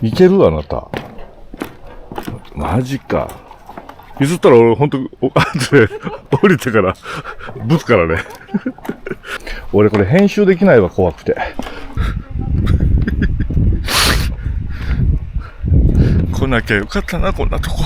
いけるあなた。マジか。譲ったら俺ほんと、後で降りてからぶつからね。俺これ編集できないわ、怖くて。来なきゃよかったな、こんなとこ。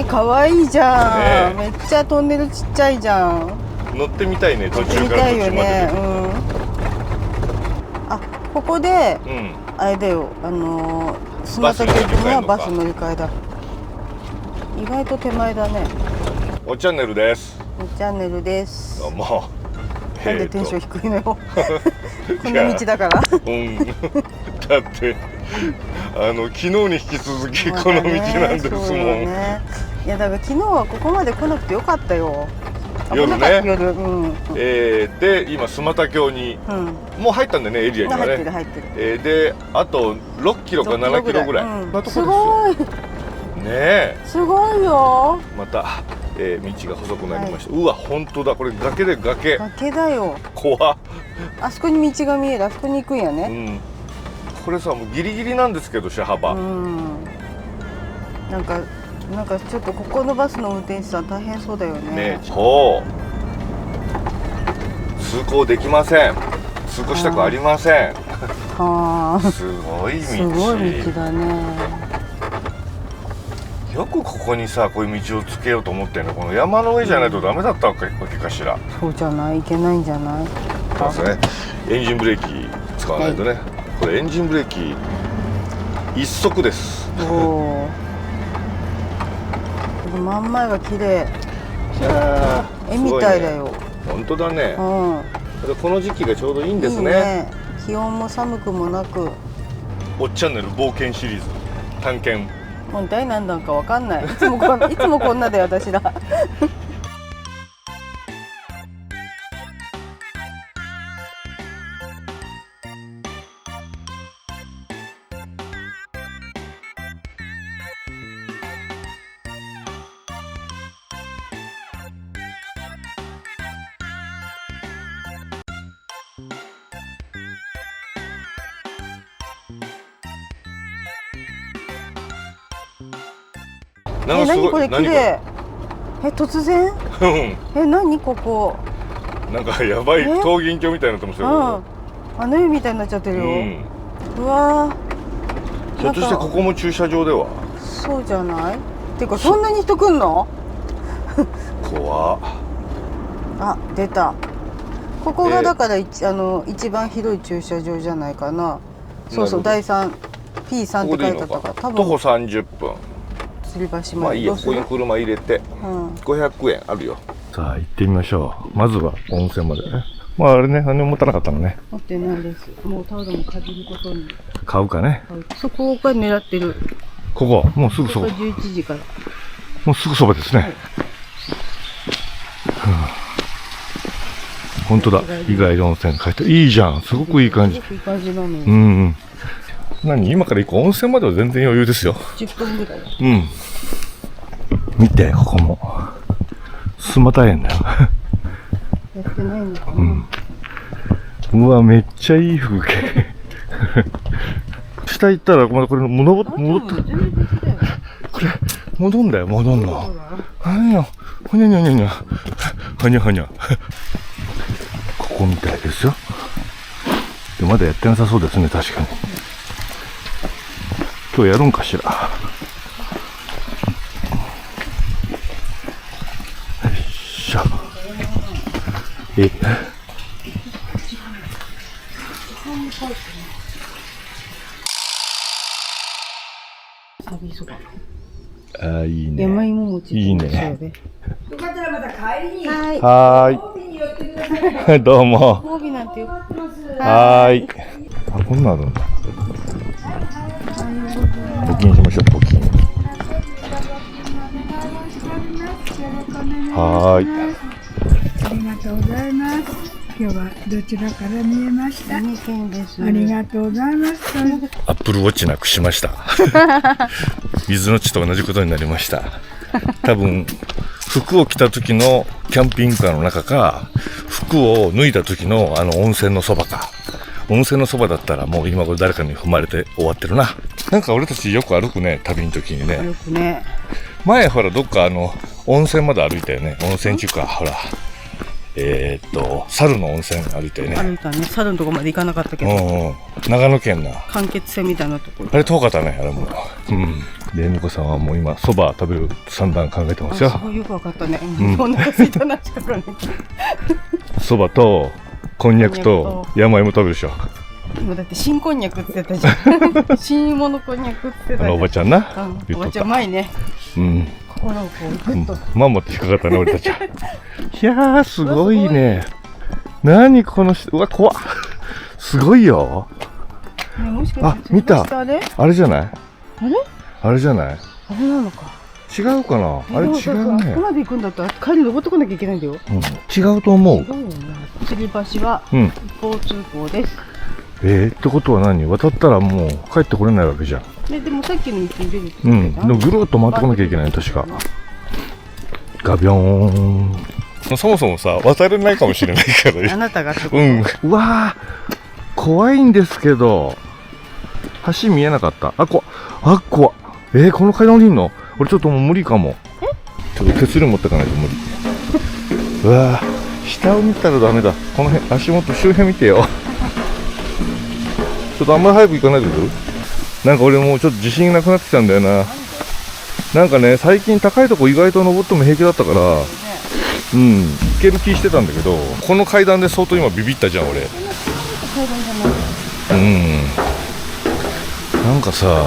かわいいじゃん、ねめっちゃトンネルちっちゃいじゃん。乗ってみたいね、途乗ってみ中から途たいよね。中まで。あ、ここで、うん。あれだよ、スマト駅にはバス乗り換えだ。意外と手前だね。おチャンネルです。チャンネルです。どうも。なんでテンション低いのよ。こんな道だから。うん。だって昨日に引き続きこの道なんですもん。そうよね。いやだから昨日はここまで来なくてよかったよ。夜ね。夜、うん。で今スマタ峡に、もう入ったんでね、エリアにはね。入ってる入ってる。であと6キロか7キロぐらい。すごい。ねえ。すごいよ。また、道が細くなりました。うわ本当だ、これ崖で崖。崖だよ。怖っ。あそこに道が見える。あそこに行くんやね。うん。これさもうギリギリなんですけど車幅。なんかちょっとここのバスの運転手さん大変そうだよね。ね、そう通行できません。通行したくありません。はあ。すごい道。すごい道だね。よくここにさこういう道をつけようと思ってんの。この山の上じゃないとダメだったわけかしら。そうじゃない、いけないんじゃない。そうですね。エンジンブレーキ使わないとね。これエンジンブレーキ一足です。おお。真ん前が綺麗。絵みたいだよ。本当だね。この時期がちょうどいいんですね。気温も寒くもなく。おっチャンネル冒険シリーズ探検。もう第何弾かわかんない。いつもこんなで私だ。何これ綺麗。突然？何ここ？なんかやばい桃源郷みたいになってますよ。あの湯みたいになっちゃってるよ。うわ。ひょっとしてここも駐車場では？そうじゃない？てかそんなに人来んの？怖っ。あ、出た。ここがだから一番広い駐車場じゃないかな。そうそう、第3 P3 って書いてあったから多分。徒歩30分。吊り橋まあいいよ、ここに車入れて500円あるよ。さあ行ってみましょう。まずは温泉までね。まああれね、何も持たなかったのね。持ってないです。もうタオルもかじることに買うかね。そこが狙ってる。ここもうすぐそば。11時からもうすぐそばですね。本当だ、日帰り温泉書いていいじゃん。すごくいい感じ。いい感じなのよ。何今から行く温泉までは全然余裕ですよ。10分ぐらい。見て、ここもスマタ園だよ。やってないのかな。うわ、めっちゃいい風景。下行ったらまたこれ戻って、これ戻んだよ、戻んの。何よ、ほにゃにゃにゃにゃ、はにゃはにゃ。ここみたいですよ。でまだやってなさそうですね、確かに。今日やるんかしら。よいしょ。あ、いいね。山芋餅。いいね。よかったらまた帰りに。はーい。どうも。帯なんてよ。はーい。あ、こんなんあるんだ。募金しましょう、募金。はーい。ありがとうございます。今日はどちらから見えました。三重県です。ありがとうございます。アップルウォッチなくしました。水の地と同じことになりました。多分服を着た時のキャンピングカーの中か、服を脱いだ時の温泉のそばか。温泉のそばだったらもう今頃誰かに踏まれて終わってるな。なんか俺たちよく歩くね、旅の時にね。よくね。前ほらどっか温泉まで歩いたよね。温泉っていうかほら猿の温泉歩いたよね。歩いたね。猿のとこまで行かなかったけど。長野県な。間欠泉みたいなところ。あれ遠かったね、あれも。で、美子さんはもう今、そば食べる算段考えてますよ。すごいよくわかったね。お腹空いたな、近くに。そばと、こんにゃくと、山芋食べるでしょ。今だって新こんにゃくって言ってたじゃん。新芋のこんにゃくって言ってたじゃん。おばちゃんな。おばちゃんうまいね。心をこうグッと。マンモって引っかかったね、俺たちは。いやー、すごいね。何この人、うわ、怖っ。すごいよ。あ、見た。あれじゃない？あれじゃない？あれなのか。違うかな？あれ違うね。ここまで行くんだったら帰り登ってこなきゃいけないんだよ。違うと思う。吊り橋は一方通行です。ってことは何？渡ったらもう帰ってこれないわけじゃん。でもさっきの道に出るってでもぐるっと回ってこなきゃいけない、確か。ガビョーン。そもそもさ、渡れないかもしれないからね。あなたがってこと？うわー、怖いんですけど、橋見えなかった。怖っ。この階段降りんの？俺ちょっともう無理かも。ちょっと手すり持ってかないと無理。うわー、下を見たらダメだ。この辺、足元周辺見てよ。ちょっとあんまり早く行かないでくる？なんか俺もうちょっと自信なくなってきたんだよな。なんかね、最近高いとこ意外と登っても平気だったから、行ける気してたんだけど、この階段で相当今ビビったじゃん、俺。なんかさ、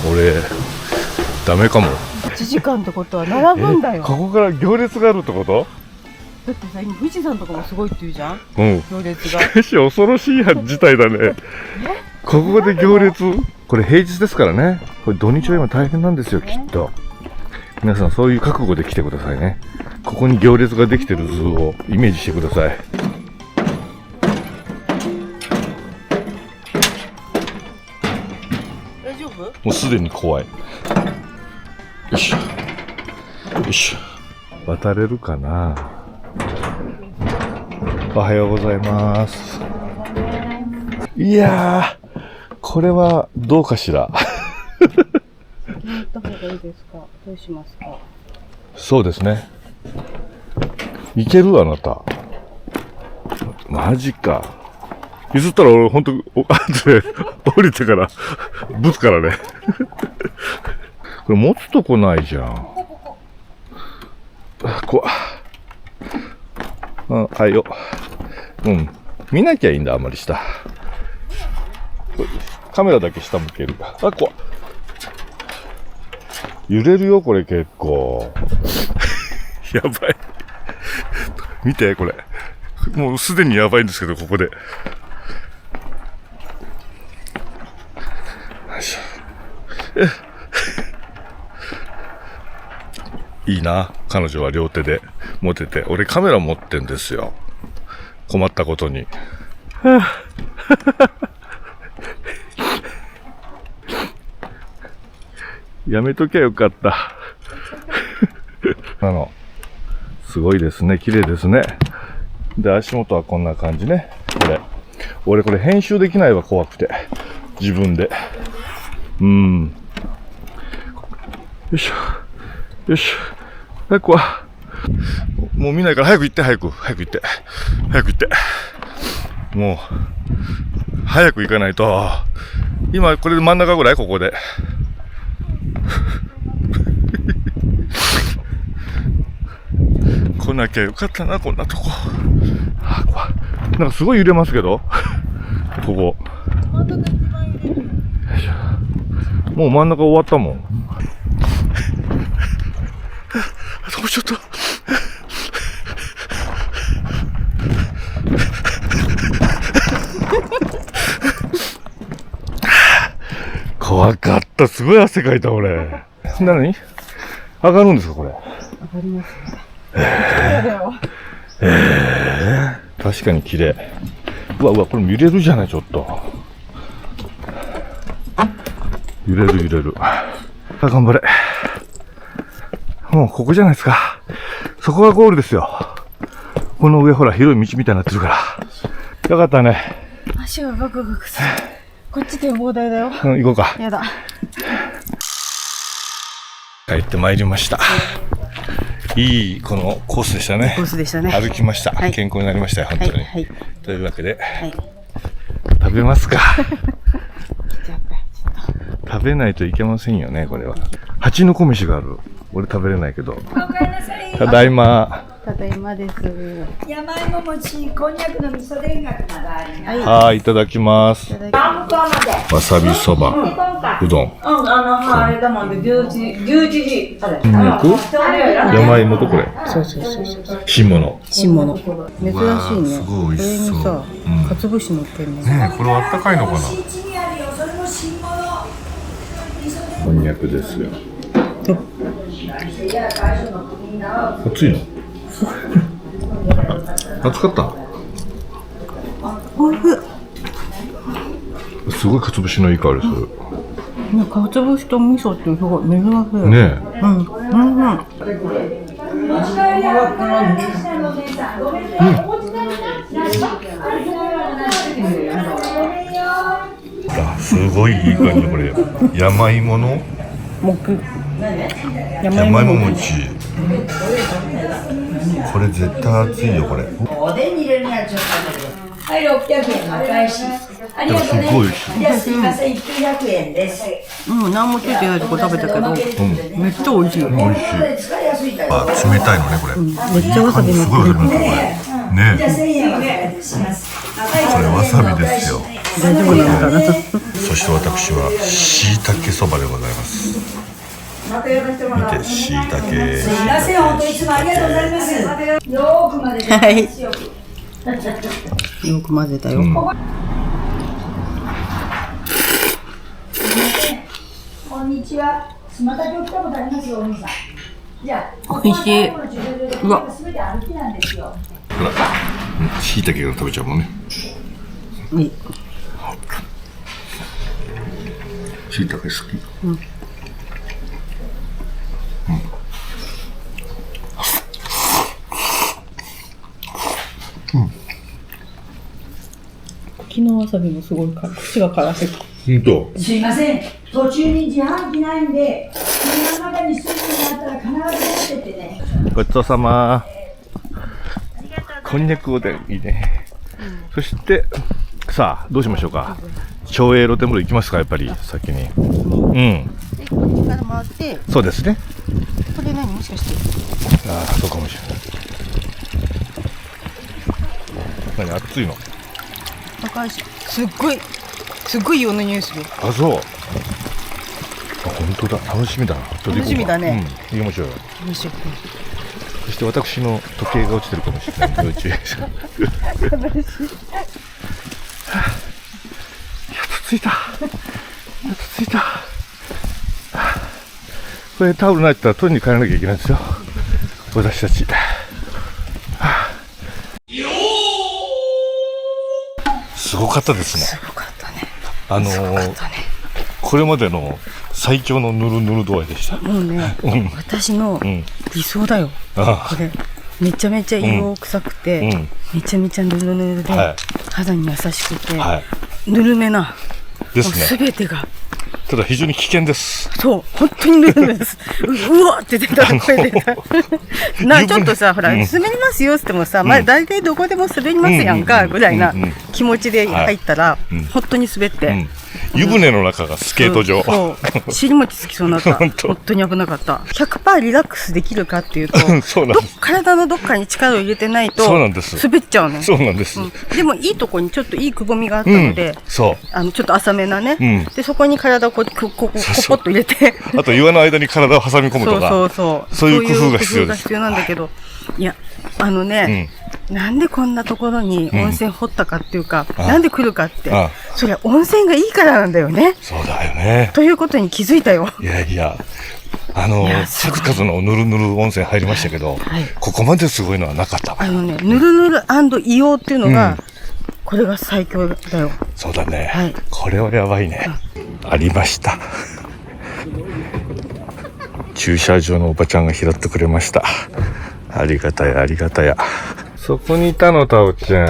俺、ダメかも。1時間ってことは並ぶんだよ。ここから行列があるってこと？だってさ、今富士山とかもすごいって言うじゃん。行列が。しかし恐ろしい事態だね。ここで行列？これ平日ですからね。これ土日は今大変なんですよ、きっと。皆さんそういう覚悟で来てくださいね。ここに行列ができてる図をイメージしてください。大丈夫？もうすでに怖い。よいしょ。よいしょ。渡れるかな？おはようございます。いやー、これはどうかしら。乗った方がいいですか？どうしますか？そうですね。いける？あなた。マジか。譲ったら俺ほんと、後で降りてからぶつからね。これ持つとこないじゃん。怖っ。はいよ。見なきゃいいんだ、あんまり下。カメラだけ下向ける。怖っ。揺れるよ、これ結構。やばい。見て、これ。もうすでにやばいんですけど、ここで。よいしょ。いいな、彼女は両手で持てて。俺カメラ持ってんですよ。困ったことに。やめときゃよかった。すごいですね。綺麗ですね。で、足元はこんな感じね。俺これ編集できないわ、怖くて。自分で。よいしょ。よし。早くは。もう見ないから早く行って、早く行って。早く行って。もう、早く行かないと。今、これで真ん中ぐらい？ここで。来なきゃよかったな、こんなとこ。怖い。なんかすごい揺れますけど。ここ。もう真ん中終わったもん。どうしちゃった。怖かった。すごい汗かいた、俺。何？上がるんですか、これ。上がりますね。確かに綺麗。うわうわ、これ揺れるじゃない、ちょっと。揺れる揺れる。さあ、頑張れ。もうここじゃないですか。そこがゴールですよ。この上ほら、広い道みたいになってるから。よかったね。足がガクガクする。こっち展望台だよ。うん、行こうか。やだ。帰ってまいりました。いいこのコースでしたね。コースでしたね。歩きました。はい健康になりましたよ、本当に。はい。というわけで、はい。食べますか。来ちゃったよ。食べないといけませんよね、これは。蜂の子飯がある。俺食べれないけど。ただいま。ただいまです。山芋餅、こんにゃくの味噌田楽まだあります。はい、いただきます。わさびそば、うどん。あれだもんで、11時。こんにゃく山芋とこれ。そうそうそうそう。新物。新物。珍しいね。すごい美味しそうこれにさうん、かつぶし乗ってんね。ねえ、これはあったかいのかな。こんにゃくですよ。熱いの熱かった。おいしい。すごいかつぶしのいい香りする。ね、かつぶしと味噌ってすごい珍しい。ねうん。うん。あ、すごいいい感じこれ。山芋の山芋餅。これ絶対熱いよこれ。おでんに入れるにはちょっとだけど。はい、600円お返し。ありがとうね。すごい美味しい。じゃあすいません、900円です。何もついてないとこ食べたけど、めっちゃ美味しい。美味しい。使いやすいから。あ、冷たいのねこれ。めっちゃわさび乗すごいってる。わさび乗ってるこれ。ねじゃあ1000円お願いします。これわさびですよ。大丈夫なのかな。そして私はしいたけそばでございます。見て、しいたけ。すいません、本当いつもありがとうございます。よーく混ぜて。はい。よく混ぜたよ。こんにちは。また今日来たことありますよ、お兄さん。じゃあ、美味しい。うわ。すべて歩きなんですよ。ほら、しいたけが食べちゃうもんね。いい。しいたけ好き。茎のわさびもすごい口が辛い。ほんと。すいません、途中に自販機ないんで、車の中に水分があったら必ず持ってってね。ごちそうさま。こんにゃくおでんいいね。そしてさあどうしましょうか。町営露天風呂行きますか、やっぱり先に。こっちから回って、そうですね。これ何もしかして。ああ、そうかもしれない。何熱いの。高いし、すっごいような匂いする。あ、そう。あ、本当だ。楽しみだな。楽しみだね。行きましょうよ。よいしょ。そして私の時計が落ちてるかもしれない。要注意。やっと着いた。これタオルないって言ったら取りに帰らなきゃいけないんですよ。私たち。すごかったですね。すごかったね。これまでの最強のヌルヌル度合いでした。もうね、私の理想だよ。あこれめちゃめちゃ色臭くて、めちゃめちゃヌルヌルで、肌に優しくて、ぬるめな。ですね。すべてが。ただ非常に危険です。そう、本当にぬるぬるです。うわって出た、声出た。ちょっとさ、ほら、滑りますよってもさ、まあ大体どこでも滑りますやんか、ぐらいな気持ちで入ったら、本当に滑って。湯船の中がスケート場。そう、尻餅つきそうになった。本当に危なかった。100% リラックスできるかっていうと、体のどっかに力を入れてないと、滑っちゃうね。そうなんです。でもいいとこにちょっといいくぼみがあったので、ちょっと浅めなね。で、そこに体をこポッと入れて。あと岩の間に体を挟み込むとか。そういう工夫が必要です。必要なんだけど、いや、なんでこんなところに温泉掘ったかっていうか、なんで来るかって、それは温泉がいいからなんだよね。そうだよね。ということに気づいたよ。いやいや、数々のぬるぬる温泉入りましたけど、はい、ここまですごいのはなかったわ。ね、ぬるぬる&硫黄っていうのが、これが最強だよ。そうだね、はい、これはやばいね、ありました。駐車場のおばちゃんが拾ってくれました。ありがたやありがたや。そこにいたの、タオちゃん。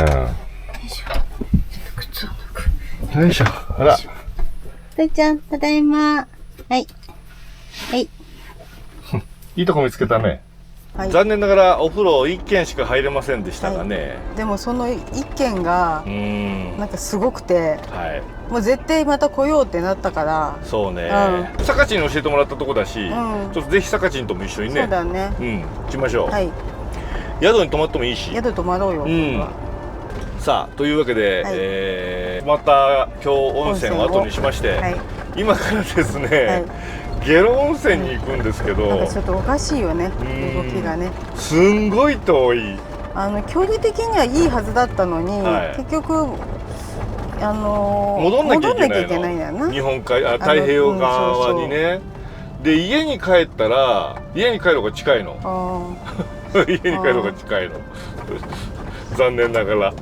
よいしょ。あら。たいちゃん、ただいま。はい。はい。いいとこ見つけたね。はい、残念ながらお風呂1軒しか入れませんでしたがね。はい、でもその1軒がなんかすごくて、はい、もう絶対また来ようってなったから。そうね。さかちんに教えてもらったとこだし、ちょっとぜひさかちんとも一緒にね。そうだね。行きましょう。はい。宿に泊まってもいいし。宿泊まろうよ。さあというわけで、また今日温泉を後にしまして、今からですね、下呂温泉に行くんですけど、なんかちょっとおかしいよね、動きがね。すんごい遠い。距離的にはいいはずだったのに、結局戻んなきゃいけないんだよな。日本海、太平洋側にね。で家に帰ったら、家に帰る方が近いの。家に帰る方が近いの。残念ながら。